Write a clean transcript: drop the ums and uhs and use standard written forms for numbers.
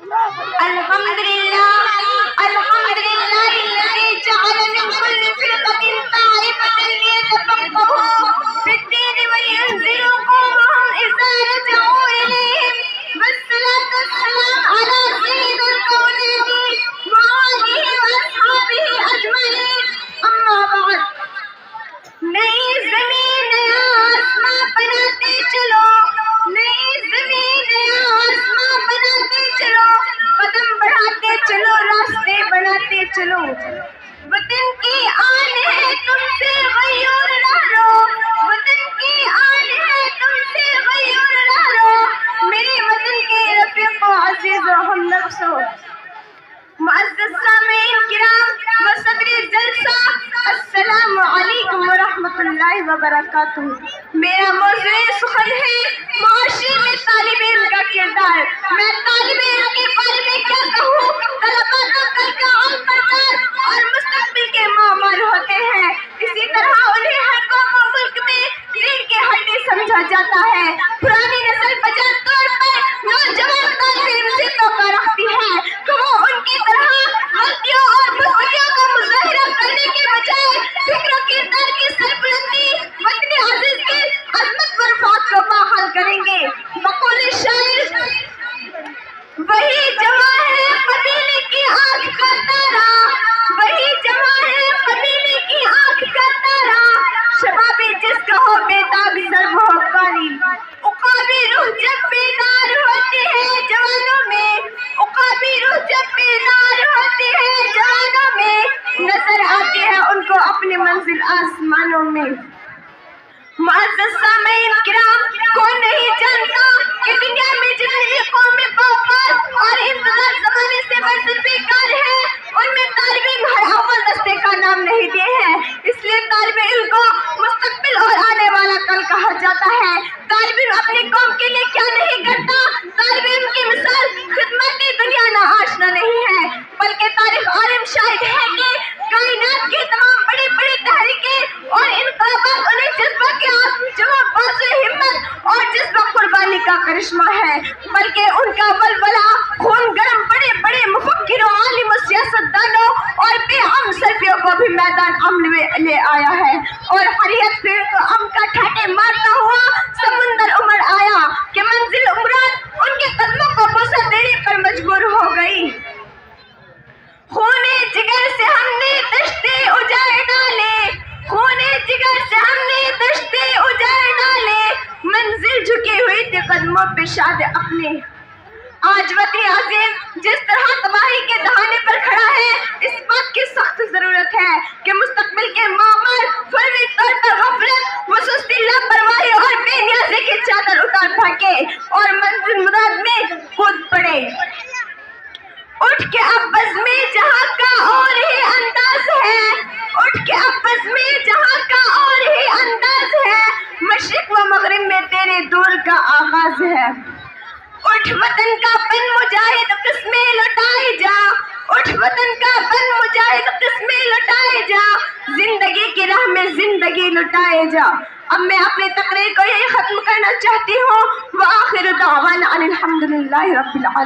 الحمدللہ الحمدللہ الذی جعل من كل فرقة طائفة ليتفقهوا في الدين وينذروا قومهم إذا رجعوا إليهم والصلاة والسلام على سيد الكونين وآلہ وأصحابہ اجمعین اما بعد نئی زمین نیا آسمان بناتے چلو نئی زمین نیا آسمان بناتے چلو قدم بڑھاتے چلو راستے بناتے چلو وطن کی آن ہے تم سے غیور نہ رو وطن کی آن ہے تم سے غیور نہ رو میرے وطن کے رفیق و عزیز و ہم نفسو معزز سامعین کرام و صدر جلسہ السلام علیکم ورحمۃ اللہ وبرکاتہ۔ میرا موضوع سخن ہے معاشرے میں طالب علم کا کردار۔ میں طالب علم کے بارے میں کیا کہوں؟ طلباء کا کل کا علم بردار اور مستقبل کے معمار ہوتے ہیں، اسی طرح انہیں ہر قوم و ملک میں ریڑھ کی ہڈی سمجھا جاتا ہے۔ پرانی نسل بجا طور پر نوجوان طالب علم سے توقع رکھتی ہے کہ وہ ان کی طرح غلطیوں اور برائیوں کا مظاہرہ کرنے کے بجائے فکر و کردار کی سربلندی وطن عزیز کی عظمت و رفعت کو باحال کریں گے۔ بقول شاعر وہی جواں ہے قبیلے کی آنکھ کا تارا وہی جواں ہے قبیلے کی آنکھ کا تارا شباب جس کا ہو بے داغ ضرب ہو کاری عقابی روح جب بیدار ہوتی ہے جوانوں میں عقابی روح جب بیدار ہوتی ہے جوانوں میں نظر آتی ہے ان کو اپنی منزل آسمانوں میں۔ معزز سامعین کرام، کون نہیں جانتا کہ دنیا میں جتنی قومیں باوقار اور انتظار زمانے سے برتر کار ہیں ان میں طالب علم ہر اول دستے کا نام نہیں دیے ہیں، اس لیے طالب علم کو مستقبل اور آنے والا کل کہا جاتا ہے۔ طالب علم اپنی قوم کے لیے کیا نہیں کرتا؟ طالب علم کی مثال خدمت دنیا نہ آشنا نہیں ہے، بلکہ تاریخ عالم شاہد ہے کہ کائنات کی تمام بڑی بڑی تحریکیں اور انقلابات انہیں جذبہ کے جواب بازو ہمت اور جذبہ قربانی کا کرشمہ ہے، بلکہ ان کا ولولہ خون گرم بڑے بڑے مفکروں عالم و سیاست دانوں اور بے ہم سرفیوں کو بھی میدان عمل میں لے آیا ہے، اور حریت پھر کو ام کا ٹھاٹے مارتا ہوا سمندر عمر آیا کہ منزل عمران ان کے قدموں کو بوسہ دینے پر مجبور ہو گئی۔ خونے جگر سے ہم نے دشتے اجاڑ ڈالے خونے جگر سے ہم نے دشتے اجاڑ ڈالے منزل جھکی ہوئی تھی قدموں پہ شاد اپنے۔ آج وطن عزیز جس طرح تباہی کے دہانے پر کھڑا ہے، اس بات کی سخت ضرورت ہے کہ مستقبل کے معمار فوری طور پر غفلت و سستی لاپرواہی اور بے نیازی کی چادر اتار پھینکے اور منزل مراد میں کود پڑے۔ اٹھ کے اب بزمِ جہاں کا اور ہی انداز ہے اٹھ کے اب بزمِ جہاں کا اور ہی انداز ہے مشرق و مغرب میں تیرے دور کا آغاز ہے۔ اٹھ وطن کا بن مجاہد قسمیں لٹائے جا اٹھ وطن کا بن مجاہد قسمیں لٹائے جا زندگی کی راہ میں زندگی لٹائے جا۔ اب میں اپنی تقریر کو یہی ختم کرنا چاہتی ہوں۔ وآخر دعوانا ان الحمدللہ رب العالمین۔